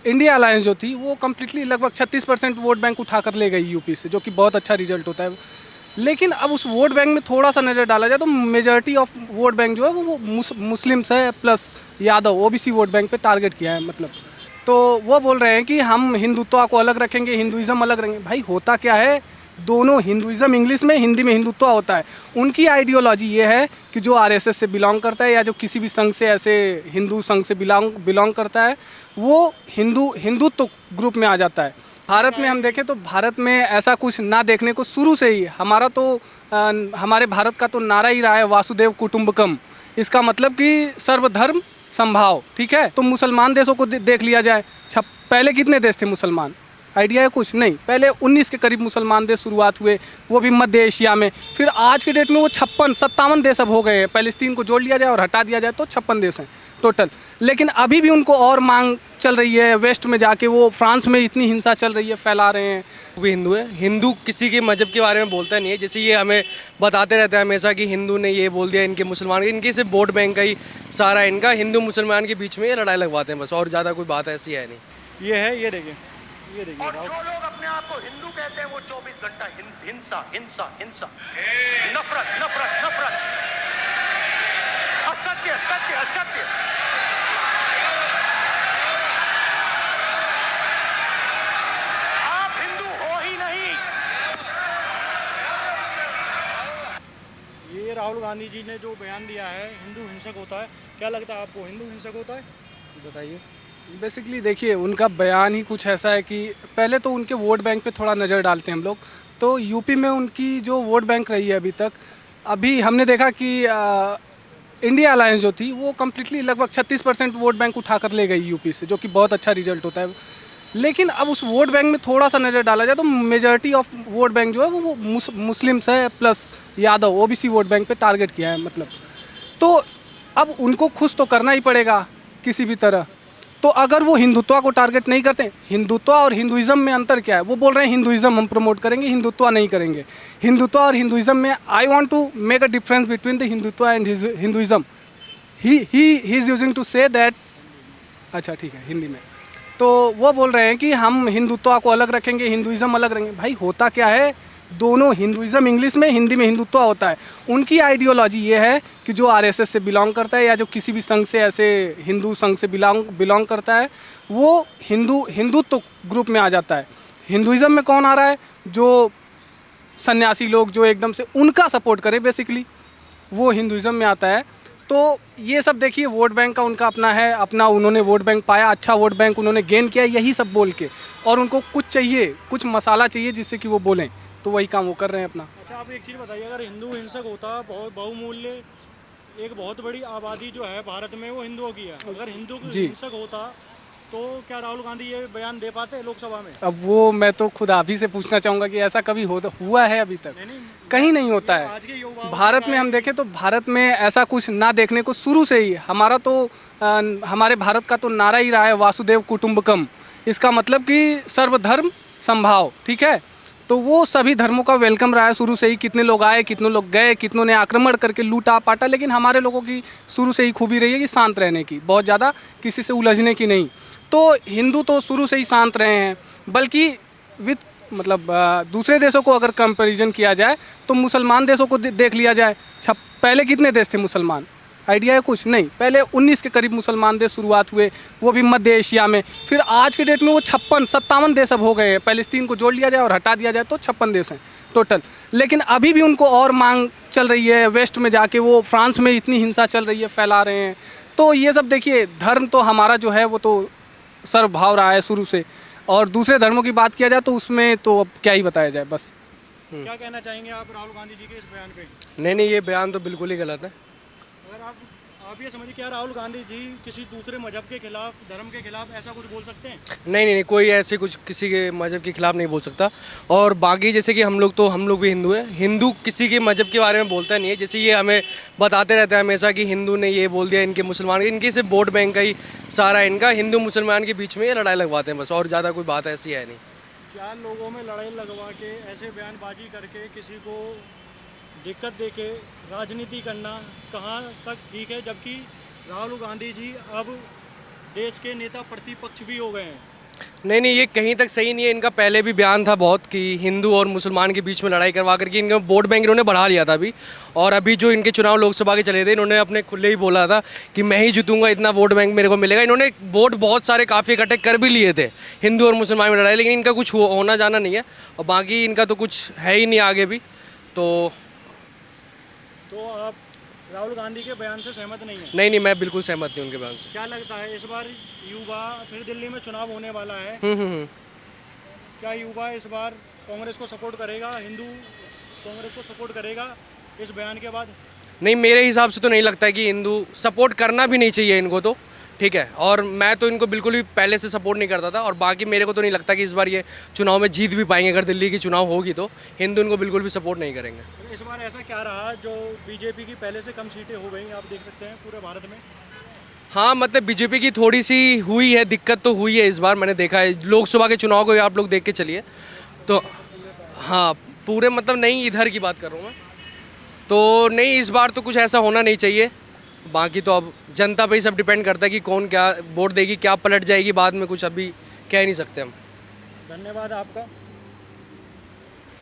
India alliance जो थी वो कम्प्लीटली लगभग 36% वोट बैंक उठा कर ले गई यूपी से, जो कि बहुत अच्छा रिजल्ट होता है। लेकिन अब उस वोट बैंक में थोड़ा सा नज़र डाला जाए तो मेजॉरिटी ऑफ वोट बैंक जो है वो मुस्लिम्स है plus Yadav OBC vote bank पे टारगेट किया है। मतलब तो वो बोल रहे हैं कि हम हिंदुत्व को अलग रखेंगे, हिंदुइज़्म अलग रखेंगे। भाई होता क्या है, दोनों हिंदुइज़्म इंग्लिश में, हिंदी में हिंदुत्व होता है। उनकी आइडियोलॉजी ये है कि जो आरएसएस से बिलोंग करता है या जो किसी भी संघ से, ऐसे हिंदू संघ से बिलोंग करता है, वो हिंदुत्व ग्रुप में आ जाता है। भारत में हम देखें तो भारत में ऐसा कुछ ना देखने को शुरू से ही हमारा तो हमारे भारत का तो नारा ही रहा है वासुदेव कुटुंबकम। इसका मतलब कि सर्वधर्म संभाव। ठीक है, तो मुसलमान देशों को देख लिया जाए। पहले कितने देश थे मुसलमान, आइडिया है कुछ? नहीं, पहले 19 के करीब मुसलमान देश शुरुआत हुए, वो भी मध्य एशिया में। फिर आज के डेट में वो 56-57 देश अब हो गए हैं। पैलेस्तीन को जोड़ लिया जाए और हटा दिया जाए तो 56 देश हैं टोटल। लेकिन अभी भी उनको और मांग चल रही है। वेस्ट में जाके वो फ्रांस में इतनी हिंसा चल रही है, फैला रहे हैं। वो भी हिंदू है। हिंदू किसी के मजहब के बारे में बोलता नहीं है। जैसे ये हमें बताते रहते हैं हमेशा कि हिंदू ने ये बोल दिया, इनके मुसलमान, इनके सिर्फ वोट बैंक का ही सारा इनका, हिंदू मुसलमान के बीच में ये लड़ाई लगवाते हैं बस, और ज़्यादा कोई बात ऐसी है नहीं। ये है, ये देखिए, ये देखिए। और जो लोग अपने आप को हिंदू कहते हैं वो 24 घंटा हिंसा हिंसा हिंसा, नफरत नफरत नफरत, असत्य सत्य असत्य। आप हिंदू हो ही नहीं। ये राहुल गांधी जी ने जो बयान दिया है, हिंदू हिंसक होता है, क्या लगता है आपको हिंदू हिंसक होता है? बताइए। बेसिकली देखिए, उनका बयान ही कुछ ऐसा है कि पहले तो उनके वोट बैंक पे थोड़ा नज़र डालते हैं हम लोग। तो यूपी में उनकी जो वोट बैंक रही है अभी तक, अभी हमने देखा कि इंडिया अलायंस जो थी वो कम्प्लीटली लगभग 36% वोट बैंक उठा कर ले गई यूपी से, जो कि बहुत अच्छा रिजल्ट होता है। लेकिन अब उस वोट बैंक में थोड़ा सा नज़र डाला जाए तो मेजॉरिटी ऑफ वोट बैंक जो है वो मुस्लिम्स है plus Yadav OBC vote bank पे टारगेट किया है। मतलब तो अब उनको खुश तो करना ही पड़ेगा किसी भी तरह। तो अगर वो हिंदुत्व को टारगेट नहीं करते, हिंदुत्व और हिंदुइज़्म में अंतर क्या है? वो बोल रहे हैं हिंदुइज़्म हम प्रमोट करेंगे, हिंदुत्व नहीं करेंगे। हिंदुत्व और हिंदुइज़्म में I want to make a difference between the Hindutva and Hinduism. He is using to say that, अच्छा ठीक है हिंदी में, तो वो बोल रहे हैं कि हम हिंदुत्व को अलग रखेंगे, हिंदुइज़्म अलग रखेंगे। भाई होता क्या है, दोनों हिंदुइज़्म इंग्लिश में, हिंदी में हिंदुत्व होता है। उनकी आइडियोलॉजी ये है कि जो आरएसएस से बिलोंग करता है या जो किसी भी संघ से, ऐसे हिंदू संघ से बिलोंग करता है, वो हिंदुत्व ग्रुप में आ जाता है। हिंदुइज़्म में कौन आ रहा है? जो सन्यासी लोग जो एकदम से उनका सपोर्ट करे, बेसिकली वो हिंदुइज़्म में आता है। तो ये सब देखिए, वोट बैंक का उनका अपना है, अपना उन्होंने वोट बैंक पाया, अच्छा वोट बैंक उन्होंने गेन किया, यही सब बोल के। और उनको कुछ चाहिए, कुछ मसाला चाहिए जिससे कि वो बोलें, तो वही काम वो कर रहे हैं अपना। अच्छा, आप एक चीज़ बताइए, अगर हिंदू हिंसक होता, बहुत बहुमूल्य एक बहुत बड़ी आबादी जो है भारत में वो हिंदुओं की है, अगर हिंदू हिंसक होता तो क्या राहुल गांधी ये बयान दे पाते लोकसभा में? अब वो मैं तो खुद आप ही से पूछना चाहूँगा कि ऐसा कभी हुआ है? अभी तक कहीं नहीं होता है। भारत में हम देखें तो भारत में ऐसा कुछ ना देखने को शुरू से ही हमारा तो हमारे भारत का तो नारा ही रहा है वासुदेव कुटुंबकम। इसका मतलब कि सर्वधर्म संभाव। ठीक है, तो वो सभी धर्मों का वेलकम रहा है शुरू से ही। कितने लोग आए, कितने लोग गए, कितनों ने आक्रमण करके लूटा पाटा, लेकिन हमारे लोगों की शुरू से ही खूबी रही है कि शांत रहने की, बहुत ज़्यादा किसी से उलझने की नहीं। तो हिंदू तो शुरू से ही शांत रहे हैं, बल्कि विद मतलब दूसरे देशों को अगर कंपैरिजन किया जाए तो मुसलमान देशों को देख लिया जाए। पहले कितने देश थे मुसलमान, आइडिया है कुछ? नहीं, पहले 19 के करीब मुसलमान देश शुरुआत हुए, वो भी मध्य एशिया में। फिर आज के डेट में वो 56-57 देश अब हो गए हैं। पैलेस्तीन को जोड़ लिया जाए और हटा दिया जाए तो 56 देश हैं टोटल। लेकिन अभी भी उनको और मांग चल रही है। वेस्ट में जाके वो फ्रांस में इतनी हिंसा चल रही है, फैला रहे हैं। तो ये सब देखिए, धर्म तो हमारा जो है वो तो सर्वभाव रहा है शुरू से। और दूसरे धर्मों की बात किया जाए तो उसमें तो अब क्या ही बताया जाए। बस क्या कहना चाहेंगे आप राहुल गांधी जी के इस बयान पे? नहीं, ये बयान तो बिल्कुल ही गलत है। अगर आप ये समझिए, क्या राहुल गांधी जी किसी दूसरे मजहब के खिलाफ, धर्म के खिलाफ ऐसा कुछ बोल सकते हैं? नहीं, कोई ऐसे कुछ किसी के मजहब के खिलाफ नहीं बोल सकता। और बाकी जैसे कि हम लोग भी हिंदू है। हिंदू किसी के मजहब के बारे में बोलता नहीं है। जैसे ये हमें बताते रहते हैं हमेशा कि हिंदू ने ये बोल दिया, इनके मुसलमान, इनके सिर्फ वोट बैंक का ही सारा इनका, हिंदू मुसलमान के बीच में ये लड़ाई लगवाते हैं बस, और ज़्यादा कोई बात ऐसी है नहीं। क्या लोगों में लड़ाई लगवा के, ऐसे बयानबाजी करके किसी को दिक्कत देके राजनीति करना कहाँ तक ठीक है? जबकि राहुल गांधी जी अब देश के नेता प्रतिपक्ष भी हो गए हैं। नहीं नहीं, ये कहीं तक सही नहीं है। इनका पहले भी बयान था बहुत कि हिंदू और मुसलमान के बीच में लड़ाई करवा करके इनका वोट बैंक इन्होंने बढ़ा लिया था अभी। और अभी जो इनके चुनाव लोकसभा के चले थे, इन्होंने अपने खुले ही बोला था कि मैं ही जीतूंगा, इतना वोट बैंक मेरे को मिलेगा। इन्होंने वोट बहुत सारे काफ़ी इकट्ठे कर भी लिए थे हिंदू और मुसलमान में लड़ाई, लेकिन इनका कुछ होना जाना नहीं है। और बाकी इनका तो कुछ है ही नहीं आगे भी। तो आप राहुल गांधी के बयान से सहमत नहीं है? नहीं नहीं, मैं बिल्कुल सहमत नहीं उनके बयान से। क्या लगता है इस बार युवा, फिर दिल्ली में चुनाव होने वाला है, क्या युवा इस बार कांग्रेस को सपोर्ट करेगा, हिंदू कांग्रेस को सपोर्ट करेगा इस बयान के बाद? नहीं, मेरे हिसाब से तो नहीं लगता है कि हिंदू सपोर्ट करना भी नहीं चाहिए इनको तो, ठीक है। और मैं तो इनको बिल्कुल भी पहले से सपोर्ट नहीं करता था। और बाकी मेरे को तो नहीं लगता कि इस बार ये चुनाव में जीत भी पाएंगे। अगर दिल्ली की चुनाव होगी तो हिंदू इनको बिल्कुल भी सपोर्ट नहीं करेंगे। इस बार ऐसा क्या रहा जो बीजेपी की पहले से कम सीटें हो गई, आप देख सकते हैं पूरे भारत में? हाँ, मतलब बीजेपी की थोड़ी सी हुई है, दिक्कत तो हुई है इस बार। मैंने देखा है लोकसभा के चुनाव को, आप लोग देख के चलिए तो। हाँ, पूरे मतलब नहीं, इधर की बात कर रहा हूँ मैं। तो नहीं, इस बार तो कुछ ऐसा होना नहीं चाहिए। बाकी तो अब जनता पे ही सब डिपेंड करता है कि कौन क्या वोट देगी, क्या पलट जाएगी बाद में, कुछ अभी कह नहीं सकते हम। धन्यवाद आपका।